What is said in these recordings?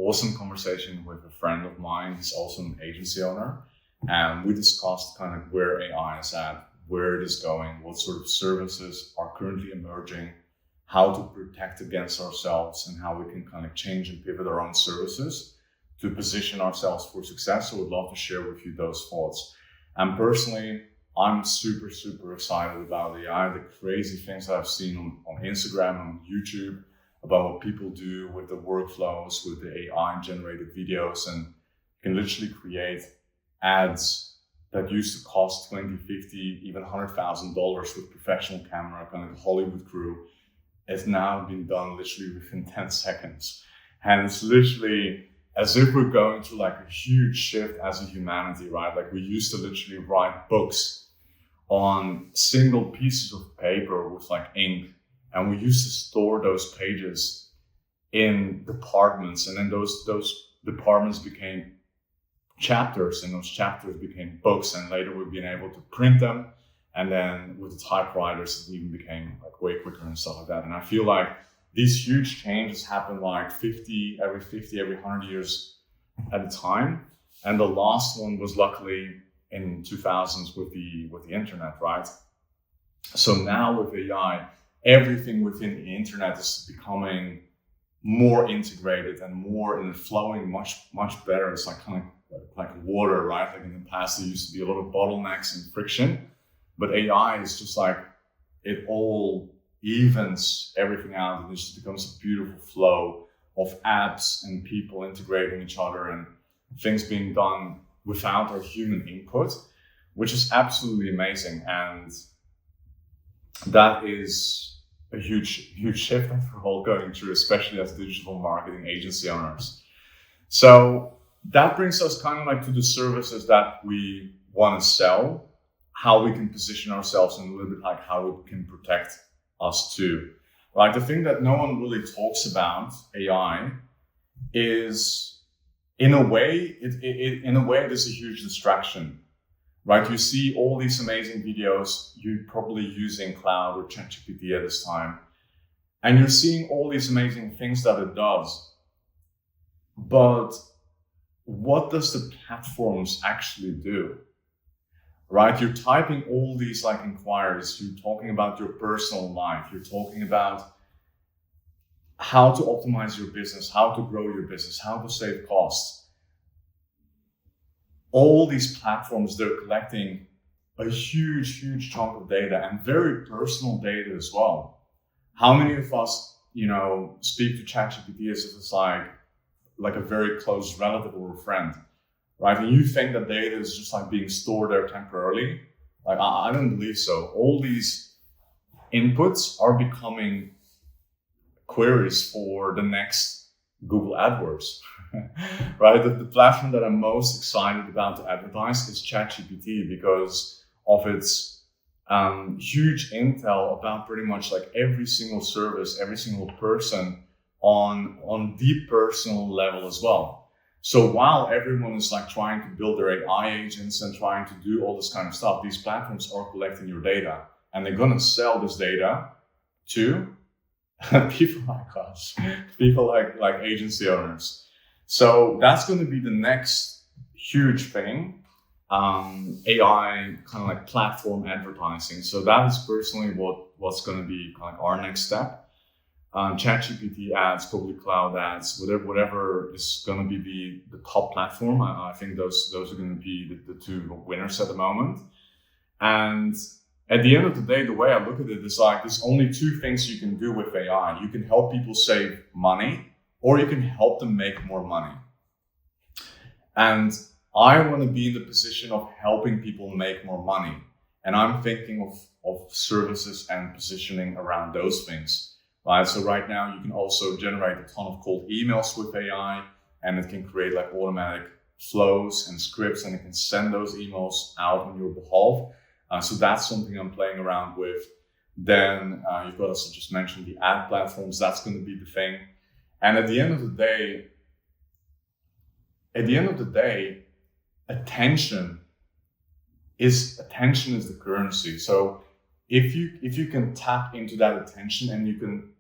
awesome conversation with a friend of mine. He's also an agency owner. And we discussed kind of where AI is at, where it is going, what sort of services are currently emerging, how to protect against ourselves, and how we can kind of change and pivot our own services to position ourselves for success. So I would love to share with you those thoughts. And personally, I'm super, super excited about AI, the crazy things that I've seen on Instagram, on YouTube, about what people do with the workflows, with the AI generated videos, and you can literally create ads that used to cost $20, $50, even $100,000 with professional camera, kind of Hollywood crew. It's now been done literally within 10 seconds. And it's literally as if we're going through like a huge shift as a humanity, right? Like we used to literally write books on single pieces of paper with like ink. And we used to store those pages in departments. And then those departments became chapters, and those chapters became books. And later we've been able to print them. And then with the typewriters, it even became like way quicker and stuff like that. And I feel like these huge changes happen like every 100 years at a time. And the last one was luckily in 2000s with the internet, right? So now with AI, everything within the internet is becoming more integrated and more and flowing much, much better. It's like kind of like water, right? Like in the past, there used to be a lot of bottlenecks and friction. But AI is just like, it all evens everything out, and it just becomes a beautiful flow of apps and people integrating each other and things being done without our human input, which is absolutely amazing. And that is a huge, huge shift that we're all going through, especially as digital marketing agency owners. So that brings us kind of like to the services that we want to sell, how we can position ourselves, and a little bit like how it can protect us too. Right? The thing that no one really talks about AI is, in a way, there's a huge distraction, right? You see all these amazing videos, you're probably using Cloud or ChatGPT at this time, and you're seeing all these amazing things that it does. But what does the platforms actually do? Right? You're typing all these like inquiries, you're talking about your personal life, you're talking about how to optimize your business, how to grow your business, how to save costs. All these platforms, they're collecting a huge, huge chunk of data, and very personal data as well. How many of us, speak to ChatGPT as if it's like a very close relative or a friend? Right? And you think that data is just like being stored there temporarily. Like, I don't believe so. All these inputs are becoming queries for the next Google AdWords, right? The platform that I'm most excited about to advertise is ChatGPT because of its huge intel about pretty much like every single service, every single person on deep personal level as well. So while everyone is like trying to build their AI agents and trying to do all this kind of stuff, these platforms are collecting your data, and they're going to sell this data to people like us, people like agency owners. So that's going to be the next huge thing, AI kind of like platform advertising. So that is personally what's going to be kind of like our next step. ChatGPT ads, probably cloud ads, whatever is going to be the top platform. I think those are going to be the two winners at the moment. And at the end of the day, the way I look at it is like, there's only two things you can do with AI. You can help people save money, or you can help them make more money. And I want to be in the position of helping people make more money. And I'm thinking of services and positioning around those things. Right, so right now you can also generate a ton of cold emails with AI, and it can create like automatic flows and scripts, and it can send those emails out on your behalf. So that's something I'm playing around with. Then you've got, as I just mentioned, the ad platforms. That's going to be the thing. And at the end of the day, attention is the currency. So if you can tap into that attention, and you can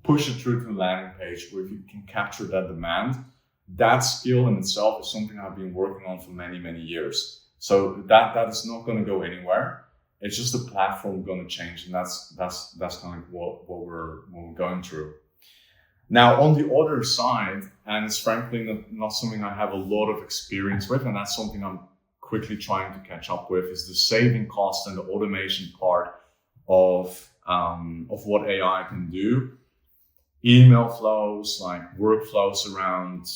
push it through to the landing page, or if you can capture that demand, that skill in itself is something I've been working on for many, many years. So that is not going to go anywhere. It's just the platform going to change, and that's kind of what we're going through. Now, on the other side, and it's frankly not something I have a lot of experience with, and that's something I'm quickly trying to catch up with, is the saving cost and the automation part of what AI can do. Email flows, like workflows around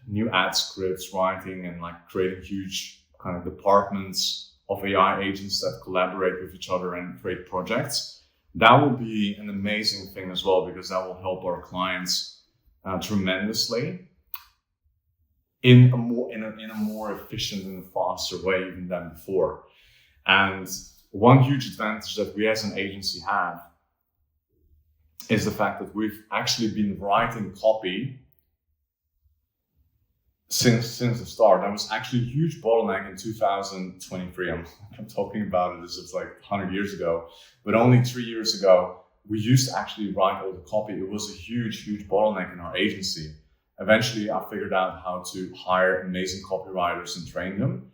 new ad scripts, writing, and like creating huge kind of departments of AI agents that collaborate with each other and create projects. That will be an amazing thing as well, because that will help our clients tremendously in a more efficient and faster way even than before. And one huge advantage that we as an agency have is the fact that we've actually been writing copy since the start. That was actually a huge bottleneck in 2023. I'm talking about it as it's like 100 years ago, but only 3 years ago, we used to actually write all the copy. It was a huge bottleneck in our agency. Eventually, I figured out how to hire amazing copywriters and train them.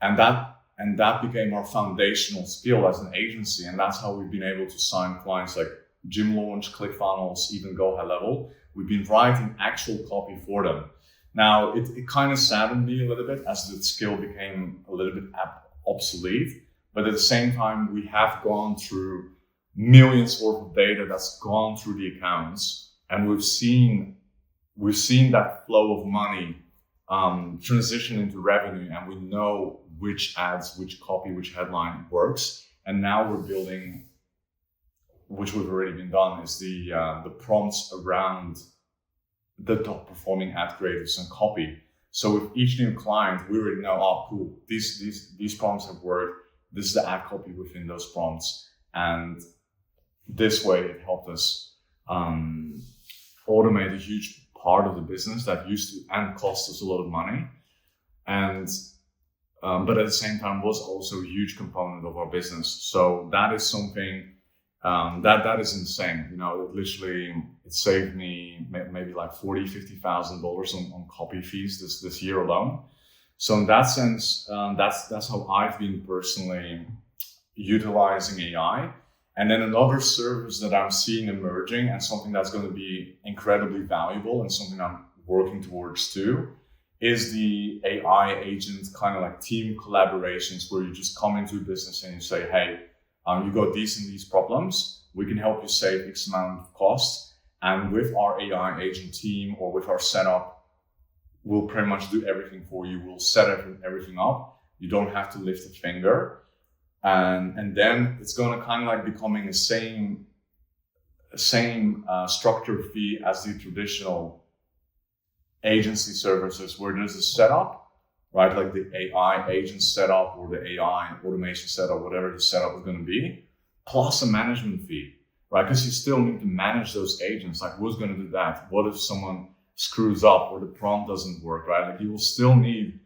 And that became our foundational skill as an agency. And that's how we've been able to sign clients like Gym Launch, ClickFunnels, even Go High Level. We've been writing actual copy for them. Now, it kind of saddened me a little bit as the skill became a little bit obsolete. But at the same time, we have gone through millions worth of data that's gone through the accounts. And we've seen that flow of money transition into revenue. And we know which ads, which copy, which headline works. And now we're building, which we've already been done, is the prompts around the top performing ad creatives and copy. So with each new client, we already know, oh, cool, these prompts have worked. This is the ad copy within those prompts. And this way it helped us automate a huge part of the business that used to and cost us a lot of money. And but at the same time was also a huge component of our business. So that is something that is insane. You know, it saved me maybe like $40,000-$50,000 on copy fees this year alone. So in that sense, that's how I've been personally utilizing AI. And then another service that I'm seeing emerging, and something that's going to be incredibly valuable and something I'm working towards too, is the AI agent kind of like team collaborations, where you just come into a business and you say, hey, you got these problems. We can help you save X amount of cost. And with our AI agent team or with our setup, we'll pretty much do everything for you. We'll set everything up. You don't have to lift a finger. And then it's going to kind of like becoming the same structured fee as the traditional agency services, where there's a setup, right? Like the AI agent setup or the AI automation setup, whatever the setup is going to be, plus a management fee, right? Because you still need to manage those agents. Like, who's going to do that? What if someone screws up or the prompt doesn't work, right? Like, you will still need,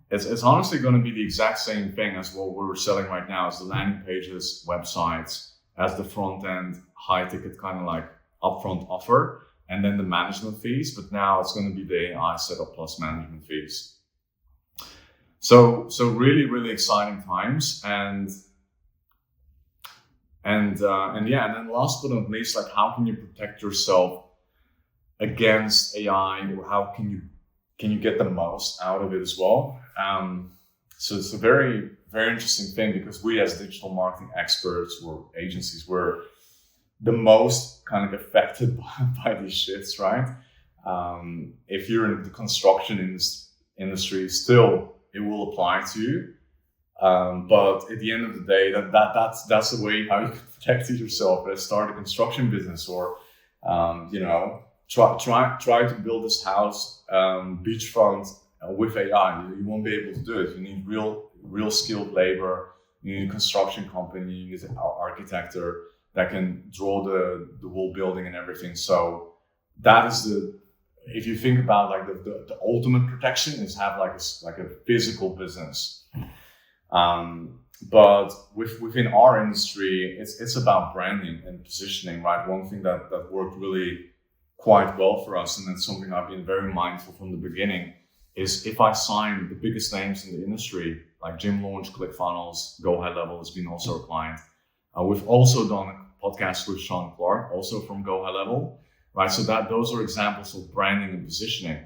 it's honestly going to be the exact same thing as what we're selling right now, as the landing pages, websites, as the front end, high ticket kind of like upfront offer, and then the management fees. But now it's going to be the AI setup plus management fees. So really, really exciting times. And then last but not least, like, how can you protect yourself against AI, or how can you get the most out of it as well? So it's a very, very interesting thing, because we as digital marketing experts or agencies, we're the most kind of affected by these shifts, right? If you're in the construction industry, still it will apply to you. But at the end of the day, that's the way how you can protect yourself. Start a construction business, or try to build this house beachfront with AI. You won't be able to do it. You need real skilled labor. You need a construction company. You need an architect that can draw the whole building and everything. So that is if you think about like the ultimate protection is have like a physical business. But within our industry, it's about branding and positioning, right? One thing that worked really quite well for us, and that's something I've been very mindful from the beginning, is if I sign the biggest names in the industry, like Jim Launch, ClickFunnels, Go High Level has been also a client. We've also done a podcast with Sean Clark, also from Go High Level, right? So those are examples of branding and positioning.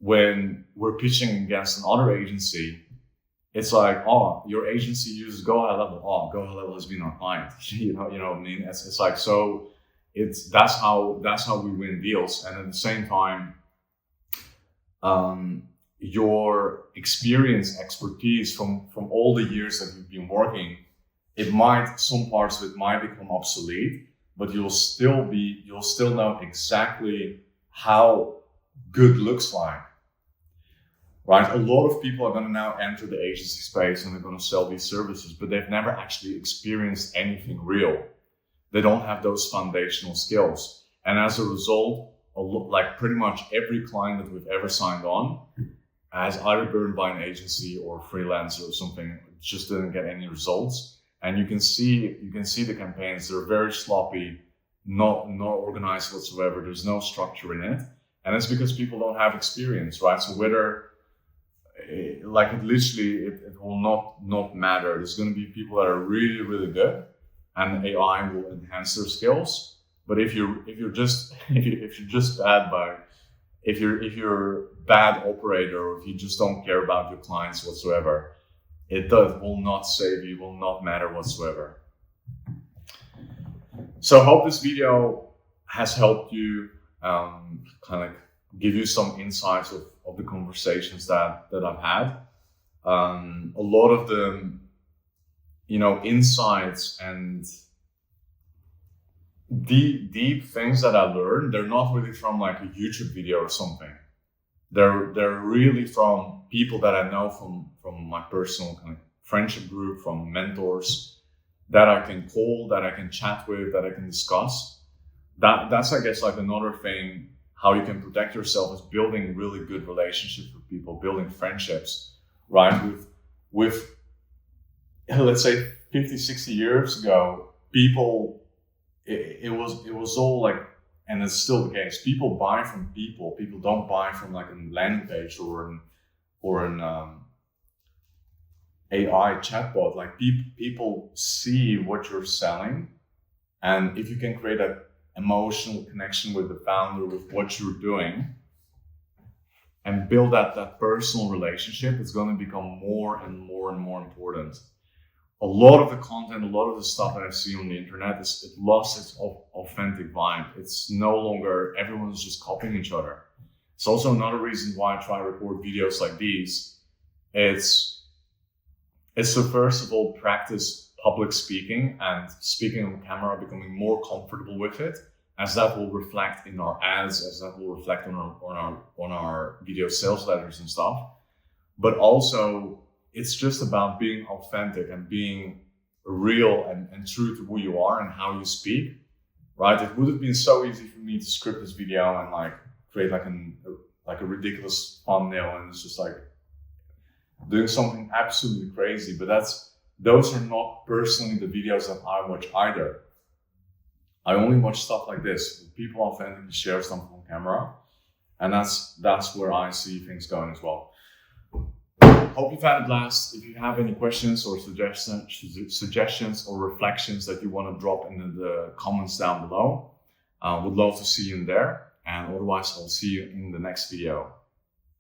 When we're pitching against another agency, it's like, oh, your agency uses Go High Level. Oh, Go High Level has been our client. you know what I mean? It's like, so that's how we win deals. And at the same time, your experience, expertise from all the years that you've been working, some parts of it might become obsolete, but you'll still know exactly how good looks like, right? A lot of people are going to now enter the agency space and they're going to sell these services, but they've never actually experienced anything real. They don't have those foundational skills. And as a result, like pretty much every client that we've ever signed on has either burned by an agency or freelancer or something, just didn't get any results. And you can see the campaigns, they're very sloppy, not organized whatsoever. There's no structure in it. And it's because people don't have experience, right? So whether, like it will not matter. There's going to be people that are really, really good, and AI will enhance their skills. But if you're just bad operator, or if you just don't care about your clients whatsoever, will not save you, will not matter whatsoever. So I hope this video has helped you kind of give you some insights of the conversations that I've had. A lot of them, insights and deep things that I learned, they're not really from like a YouTube video or something. They're really from people that I know from my personal kind of friendship group, from mentors that I can call, that I can chat with, that I can discuss. That's I guess like another thing, how you can protect yourself, is building really good relationships with people, building friendships, right? With let's say 50, 60 years ago, people, it was all like, and it's still the case, people buy from people. People don't buy from like a landing page or an AI chatbot. Like people see what you're selling, and if you can create that emotional connection with the founder, with what you're doing, and build that personal relationship, it's going to become more and more and more important. A lot of the content, a lot of the stuff that I see on the internet, it lost its authentic vibe. It's no longer, everyone's just copying each other. It's also another reason why I try to record videos like these. It's to first of all practice public speaking and speaking on camera, becoming more comfortable with it, as that will reflect in our ads, as that will reflect on our video sales letters and stuff. But also, it's just about being authentic and being real and true to who you are and how you speak, right? It would have been so easy for me to script this video and like create like a ridiculous thumbnail, and it's just like doing something absolutely crazy. But those are not personally the videos that I watch either. I only watch stuff like this. People authentically share something on camera, and that's where I see things going as well. Hope you've had a blast. If you have any questions or suggestions or reflections that you want to drop in the comments down below, would love to see you in there. And otherwise, I'll see you in the next video.